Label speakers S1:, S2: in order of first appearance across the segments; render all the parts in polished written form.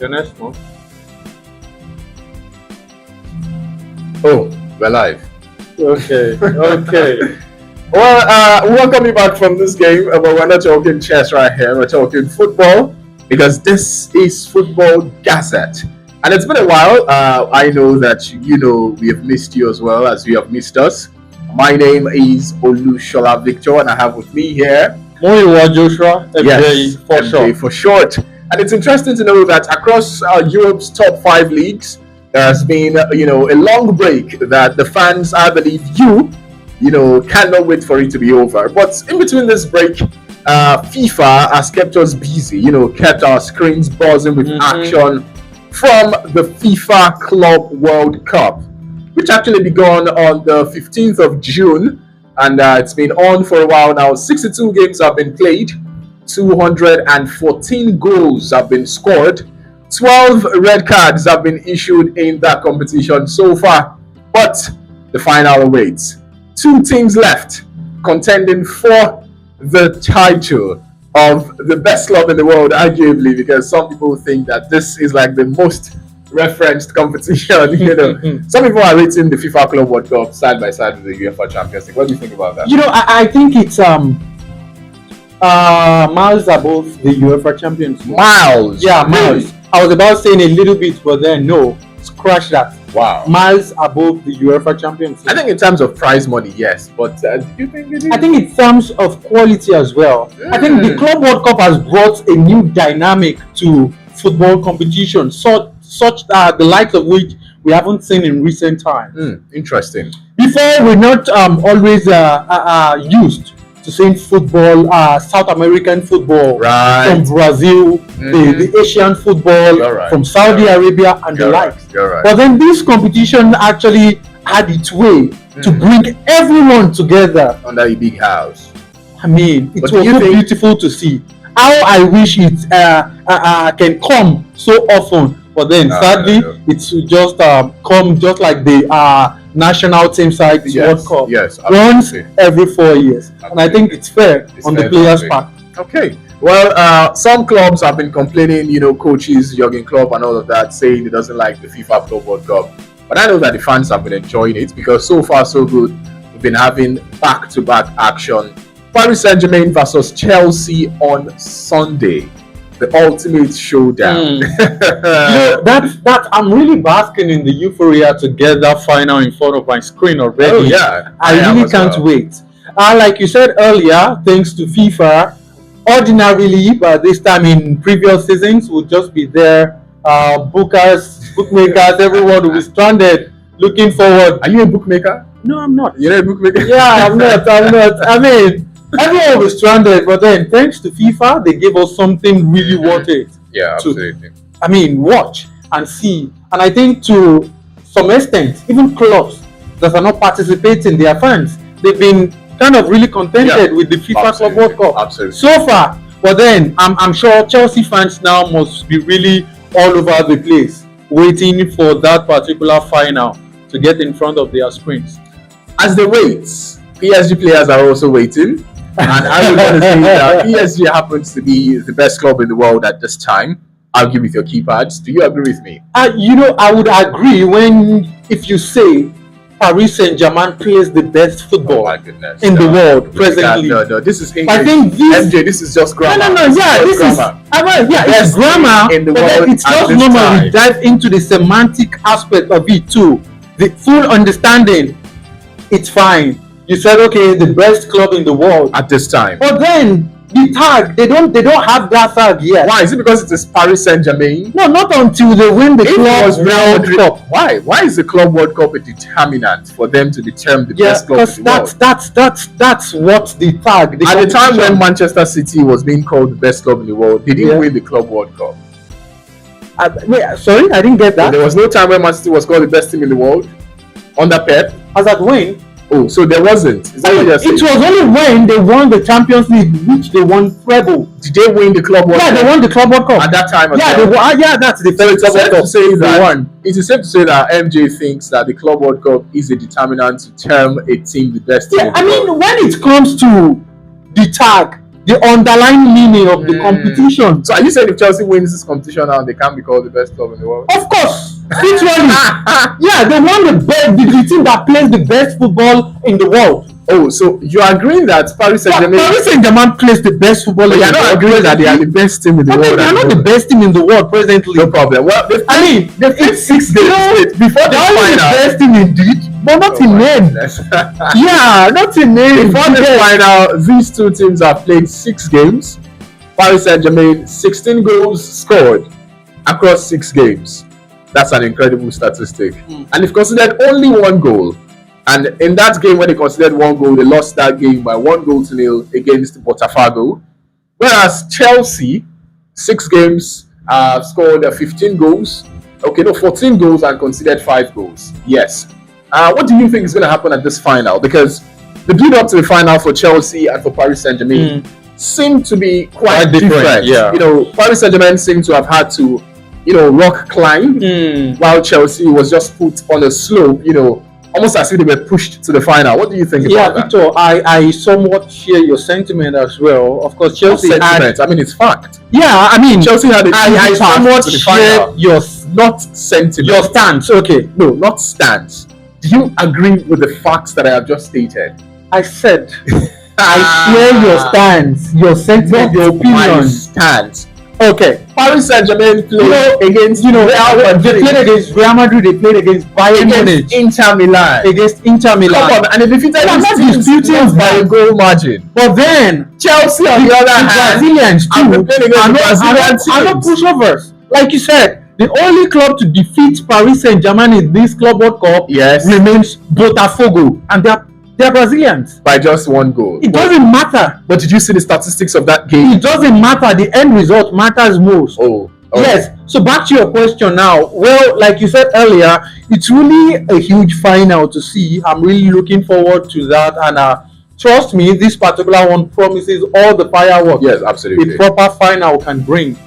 S1: The next one.
S2: Oh, we're live.
S1: Okay. Okay.
S2: Well, welcome you back from this game, but we're not talking chess right here. We're talking football because this is Football Gazette, and it's been a while. I know that we have missed you as well as you have missed us. My name is Olushola Victor, and I have with me here
S1: Moiwa Joshua, FJ for
S2: MJ
S1: sure.
S2: for short. And it's interesting to know that across Europe's top 5 leagues, there has been a long break that the fans, I believe, cannot wait for it to be over. But in between this break, FIFA has kept us busy, kept our screens buzzing with action from the FIFA Club World Cup, which actually began on the 15th of June, and it's been on for a while now. 62 games have been played, 214 goals have been scored, 12 red cards have been issued in that competition so far, but the final awaits. 2 teams left contending for the title of the best club in the world, arguably, because some people think that this is like the most referenced competition. Some people are rating the FIFA Club World Cup side by side with the UEFA Champions League. What do you think about that?
S1: I think it's miles above the UEFA Champions League.
S2: Miles?
S1: Yeah, miles. I was about saying a little bit, but then no, scratch that.
S2: Wow.
S1: Miles above the UEFA Champions League.
S2: I think in terms of prize money, yes, but do you think it is?
S1: I think in terms of quality as well. I think the Club World Cup has brought a new dynamic to football competition, such the likes of which we haven't seen in recent times.
S2: Interesting.
S1: Before, we're not always used to seeing football, South American football from Brazil, the Asian football from Saudi Arabia and the likes. But then this competition actually had its way to bring everyone together
S2: under a big house.
S1: I mean, it was so beautiful to see. How I wish it can come so often, but then sadly it's just come just like the national team side World Cup once every 4 years. And I think it's fair on the players' part.
S2: Okay. Well, some clubs have been complaining, coaches, Jurgen Klopp and all of that, saying he doesn't like the FIFA Club World Cup. But I know that the fans have been enjoying it because so far so good. We've been having back-to-back action. Paris Saint-Germain versus Chelsea on Sunday, the ultimate showdown.
S1: That I'm really basking in the euphoria to get that final in front of my screen already.
S2: Oh yeah,
S1: I really can't wait. Like you said earlier, thanks to FIFA, ordinarily, but this time in previous seasons, would just be there. Bookmakers, everyone will be stranded, looking forward.
S2: Are you a bookmaker?
S1: No, I'm not.
S2: You're not a bookmaker?
S1: Yeah, I'm not. I mean, everyone was stranded, but then thanks to FIFA, they gave us something really worth it.
S2: Yeah, absolutely.
S1: Watch and see. And I think to some extent, even clubs that are not participating, their fans, they've been kind of really contented with the FIFA Club World Cup.
S2: Absolutely.
S1: So far. But then I'm sure Chelsea fans now must be really all over the place, waiting for that particular final to get in front of their screens.
S2: As they wait, PSG players are also waiting. And I would want to say that PSG happens to be the best club in the world at this time. Argue with your keypads. Do you agree with me?
S1: I would agree if you say Paris Saint-Germain plays the best football in the world presently.
S2: No, this is English.
S1: I think
S2: MJ, this is just grammar.
S1: It's grammar,
S2: in the
S1: but
S2: world
S1: it's just normal. We dive into the semantic aspect of it too. The full understanding, it's fine. You said, okay, the best club in the world
S2: at this time.
S1: But then the tag, they don't have that tag yet.
S2: Why? Is it because it is Paris Saint-Germain?
S1: No, not until they win the Club World Cup.
S2: Why? Why is the Club World Cup a determinant for them to determine the best club in the world?
S1: That's what the tag.
S2: At the time when Manchester City was being called the best club in the world, they didn't win the Club World Cup.
S1: Wait, sorry, I didn't get that.
S2: So there was no time when Man City was called the best team in the world under Pep.
S1: As at when?
S2: Oh, so there wasn't. Is that what you're saying?
S1: It was only when they won the Champions League, which they won treble.
S2: Did they win the Club World Cup?
S1: Yeah, they won the Club World Cup
S2: at that time.
S1: That's the first Club World Cup.
S2: It is safe to say that MJ thinks that the Club World Cup is a determinant to term a team the best team.
S1: Yeah, I mean, when it comes to the tag, the underlying meaning of the competition.
S2: So are you saying if Chelsea wins this competition now, they can't be called the best club in the world?
S1: Of course, literally. Yeah, they won the team that plays the best football in the world.
S2: Oh, so you are agreeing that Paris Saint-Germain...
S1: Paris Saint-Germain plays the best football in the world.
S2: You're not agreeing that they are the best team in the world.
S1: They are not the best team in the world presently.
S2: No problem. Well, they've played 6 games before the final.
S1: The best team indeed, but not in name. Yeah, not in name.
S2: Before the final, these two teams have played 6 games. Paris Saint-Germain, 16 goals scored across 6 games. That's an incredible statistic. And they've considered only 1 goal. And in that game, when they considered 1 goal, they lost that game by 1-0 against Botafogo. Whereas Chelsea, 6 games, scored 15 goals. Okay, no, 14 goals and considered 5 goals. Yes. What do you think is going to happen at this final? Because the build up to the final for Chelsea and for Paris Saint-Germain seem to be quite different. Yeah. You know, Paris Saint-Germain seem to have had to, rock climb, while Chelsea was just put on a slope, almost as if they were pushed to the final. What do you think about that?
S1: Victor, I somewhat share your sentiment as well. Of course, Chelsea
S2: had... I mean, it's fact.
S1: Yeah, I mean...
S2: Chelsea had
S1: I somewhat share your...
S2: Not sentiment.
S1: Your stance, okay.
S2: No, not stance. Do you agree with the facts that I have just stated?
S1: I said... I share your stance, your sentiment, your opinion.
S2: My stance.
S1: Okay.
S2: Paris Saint-Germain played against
S1: Real Madrid. They played against Real Madrid. They played against Bayern Munich.
S2: Inter Milan.
S1: Against Inter Milan.
S2: Come on, and they defeated these teams by a goal margin.
S1: But then
S2: Chelsea on the other hand,
S1: Brazilians too are not pushovers. Like you said, the only club to defeat Paris Saint-Germain in this Club World Cup remains Botafogo, and they're Brazilians.
S2: By just 1 goal.
S1: It doesn't matter.
S2: But did you see the statistics of that game?
S1: It doesn't matter. The end result matters most.
S2: Oh.
S1: Yes. So back to your question now. Well, like you said earlier, it's really a huge final to see. I'm really looking forward to that. And trust me, this particular one promises all the fireworks.
S2: Yes, absolutely.
S1: A proper final can bring.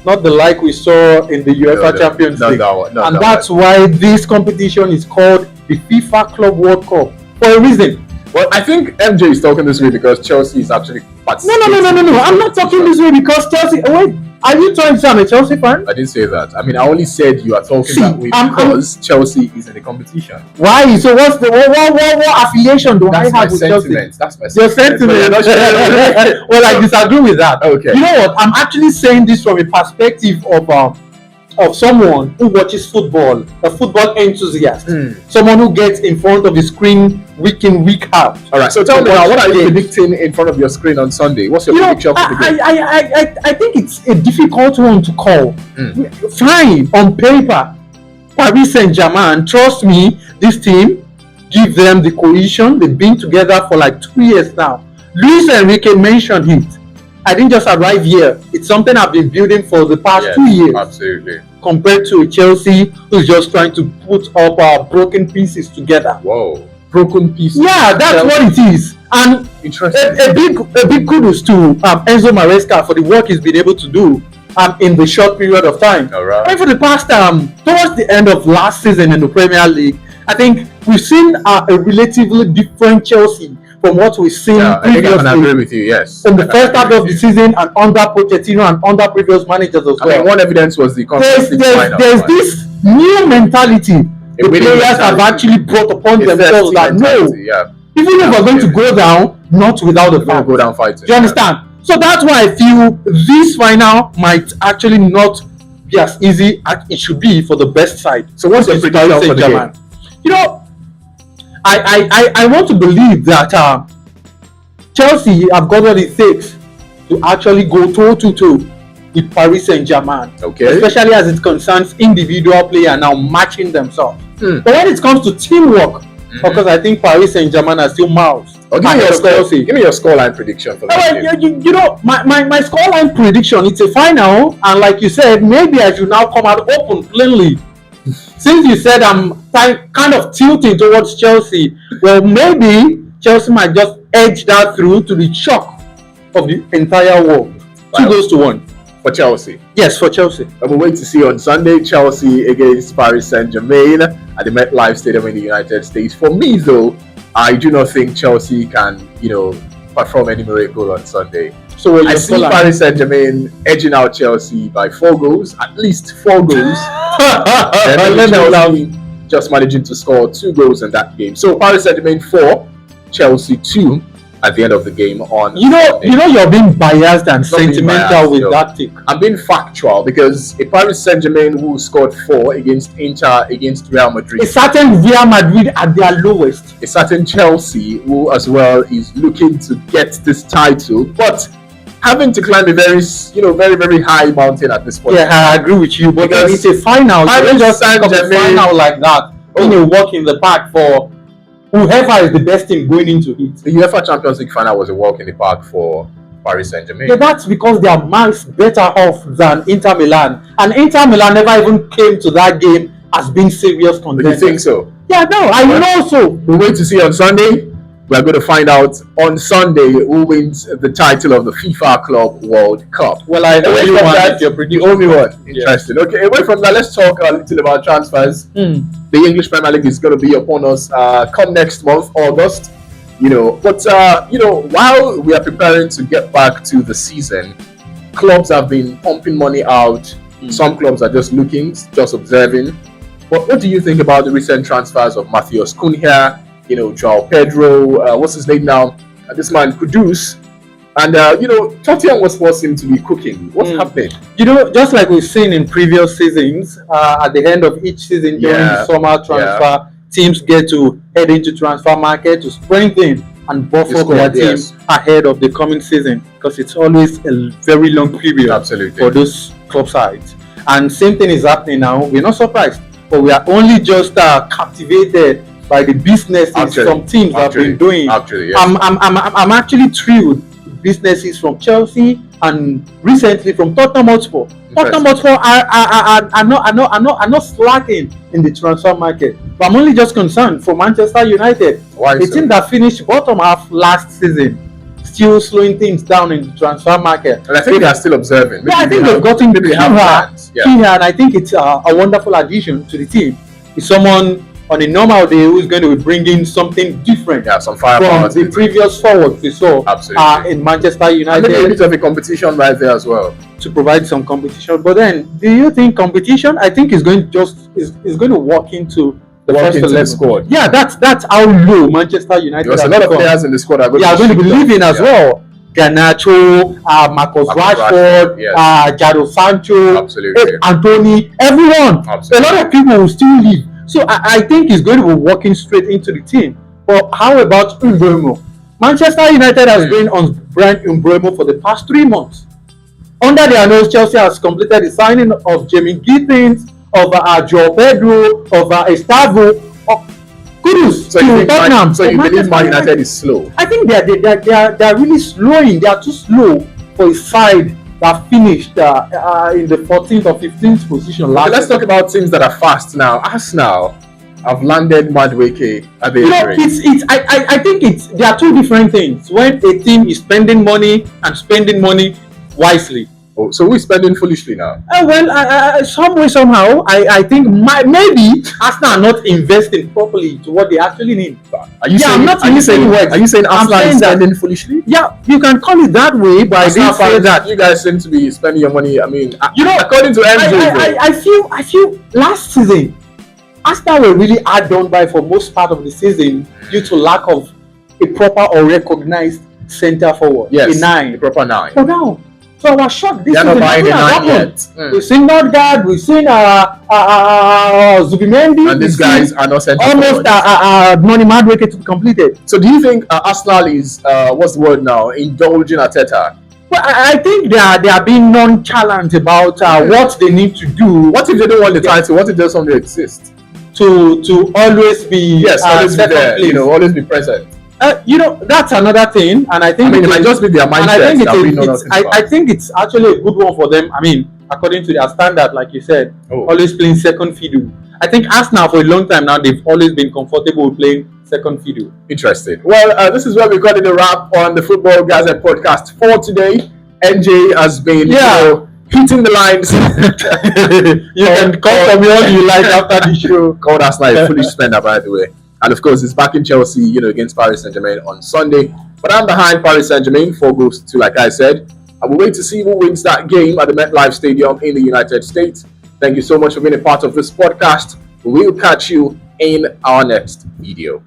S1: Not the like we saw in the UEFA Champions League. And that's why this competition is called the FIFA Club World Cup. For a reason.
S2: Well, I think MJ is talking this way because Chelsea is actually participating.
S1: No. I'm not talking this way because Chelsea... Wait, are you trying to say I'm a Chelsea fan?
S2: I didn't say that. I mean, I only said you are talking that way because Chelsea is in the competition.
S1: Why? So what's the... What affiliation do I have with Chelsea?
S2: That's my
S1: Your sentiment. Well, I disagree with that.
S2: Okay.
S1: You know what? I'm actually saying this from a perspective of someone who watches football, a football enthusiast, someone who gets in front of the screen week in, week out.
S2: All right, so tell me now, what are you predicting in front of your screen on Sunday? What's your prediction for the game?
S1: I think it's a difficult one to call. Fine, on paper, Paris Saint-Germain, trust me, this team, give them the cohesion. They've been together for like 2 years now. Luis Enrique mentioned it. I didn't just arrive here. It's something I've been building for the past 2 years.
S2: Absolutely.
S1: Compared to Chelsea, who's just trying to put up our broken pieces together.
S2: Whoa, broken pieces.
S1: Yeah, that's what it is. And a big kudos to Enzo Maresca for the work he's been able to do in the short period of time.
S2: All right.
S1: And for the past towards the end of last season in the Premier League, I think we've seen a relatively different Chelsea from what we've seen previously.
S2: I can agree with you, yes.
S1: In the first half of the season and under Pochettino and under previous managers as well.
S2: I mean, one evidence was the
S1: there's this new mentality the players have actually brought upon themselves that even if we're going to go down, not without the fans.
S2: Go down fighting.
S1: Do you understand? So that's why I feel this final might actually not be as easy as it should be for the best side.
S2: So what's your prediction for the game?
S1: You know, I want to believe that Chelsea have got what it takes to actually go toe-to-toe with Paris Saint-Germain.
S2: Okay.
S1: Especially as it concerns individual player now matching themselves. But when it comes to teamwork, because I think Paris Saint-Germain are still miles.
S2: Give me your scoreline prediction for that game.
S1: You know, my scoreline prediction, it's a final, and like you said, maybe I should now come out open plainly. Since you said I'm kind of tilting towards Chelsea, well, maybe Chelsea might just edge that through to the shock of the entire world. 2-1
S2: for Chelsea.
S1: Yes, for Chelsea.
S2: And we'll wait to see on Sunday, Chelsea against Paris Saint-Germain at the MetLife Stadium in the United States. For me, though, I do not think Chelsea can, perform any miracle on Sunday.
S1: So
S2: I see Paris Saint-Germain edging out Chelsea by 4 goals, at least 4 goals. And Chelsea just managing to score 2 goals in that game. So Paris Saint-Germain 4, Chelsea 2 at the end of the game on
S1: Sunday. You're being biased and sentimental with that tick.
S2: I'm being factual because a Paris Saint-Germain who scored 4 against Inter, against Real Madrid.
S1: A certain Real Madrid at their lowest.
S2: A certain Chelsea who as well is looking to get this title, but having to climb a very, very, very high mountain at this point.
S1: Yeah, I agree with you, but it's a final. You don't just think of a final like that. A walk in the park for whoever is the best team going into it.
S2: The UEFA Champions League final was a walk in the park for Paris Saint-Germain.
S1: Yeah, that's because they are miles better off than Inter Milan. And Inter Milan never even came to that game as being serious contenders.
S2: Do you think so?
S1: Yeah, no, I know so.
S2: We'll wait to see on Sunday. We're going to find out on Sunday who wins the title of the FIFA Club World Cup.
S1: Well, I know you want
S2: the only one. Interesting. Yeah. Okay, away from that, let's talk a little about transfers. The English Premier League is going to be upon us come next month, August. But while we are preparing to get back to the season, clubs have been pumping money out. Some clubs are just looking, just observing. But what do you think about the recent transfers of Matheus Cunha? João Pedro, what's his name now? This man, Kudus. And, Tottenham was forced him to be cooking. What's happening?
S1: Just like we've seen in previous seasons, at the end of each season during the summer transfer, teams get to head into transfer market to strengthen and buff up their team ahead of the coming season, because it's always a very long period for those club sides. And same thing is happening now. We're not surprised, but we are only just captivated by the businesses some teams have been doing. I'm actually thrilled with businesses from Chelsea and recently from Tottenham Hotspur. Tottenham Hotspur are not slacking in the transfer market. But I'm only just concerned for Manchester United, team that finished bottom half last season, still slowing things down in the transfer market.
S2: And I think they are still observing.
S1: I think they've gotten Cunha, and I think it's a wonderful addition to the team. It's someone on a normal day who's going to be bringing something different
S2: some firepower
S1: from the previous forwards we saw in Manchester United.
S2: Maybe a bit of a competition right there as well
S1: to provide some competition. But then, do you think competition? I think is going to walk into the first 11
S2: squad.
S1: Yeah, that's how low Manchester United.
S2: There's a lot of players in the squad are
S1: going to be leaving as well. Garnacho, Marcus Rashford, Jadon Sancho, Anthony, everyone. A lot of people will still leave. So I think he's going to be walking straight into the team. But how about Mbeumo? Manchester United has been on brand Mbeumo for the past 3 months. Under their nose, Chelsea has completed the signing of Jamie Gittins, of João Pedro, of Estavo, of Kudus.
S2: So you believe Man United is slow?
S1: I think they are really slowing. They are too slow for a side that finished in the 14th or 15th position last.
S2: Let's talk about teams that are fast now. Arsenal have landed Madueke at the
S1: I think there are two different things. When a team is spending money wisely.
S2: Oh, so we're spending foolishly now?
S1: Some way, somehow, I think maybe Arsenal are not investing properly to what they actually need.
S2: Are you saying Arsenal is spending foolishly?
S1: Yeah, you can call it that way, but I didn't say that.
S2: You guys seem to be spending your money. I mean, according to MJ,
S1: I feel last season, Arsenal were really hard done by for most part of the season due to lack of a proper or recognized centre forward.
S2: Yes,
S1: a 9.
S2: A proper 9.
S1: So now, I was shocked. This
S2: is not buying the 9 yet.
S1: We've seen Nordgaard, we've seen Zubimendi.
S2: And these guys are not centre
S1: almost money Madueke to be completed.
S2: So do you think Arsenal is what's the word now? Indulging Arteta?
S1: Well, I think they are being nonchalant about what they need to do.
S2: What if they don't want the title? What if there's something that exists?
S1: To always be
S2: always be there, place. Always be present.
S1: That's another thing, and I think
S2: it might just be their mindset.
S1: I think it's actually a good one for them. I mean, according to their standard, like you said, always playing second fiddle. I think Arsenal for a long time now, they've always been comfortable with playing second fiddle.
S2: Interesting. Well, this is where we got it a wrap on the Football Gazette podcast for today. NJ has been hitting the lines.
S1: You can call for me all you like after the show.
S2: Called Arsenal a foolish spender, by the way. And of course, it's back in Chelsea, against Paris Saint-Germain on Sunday. But I'm behind Paris Saint-Germain, 4 goals to 2, like I said. I will wait to see who wins that game at the MetLife Stadium in the United States. Thank you so much for being a part of this podcast. We'll catch you in our next video.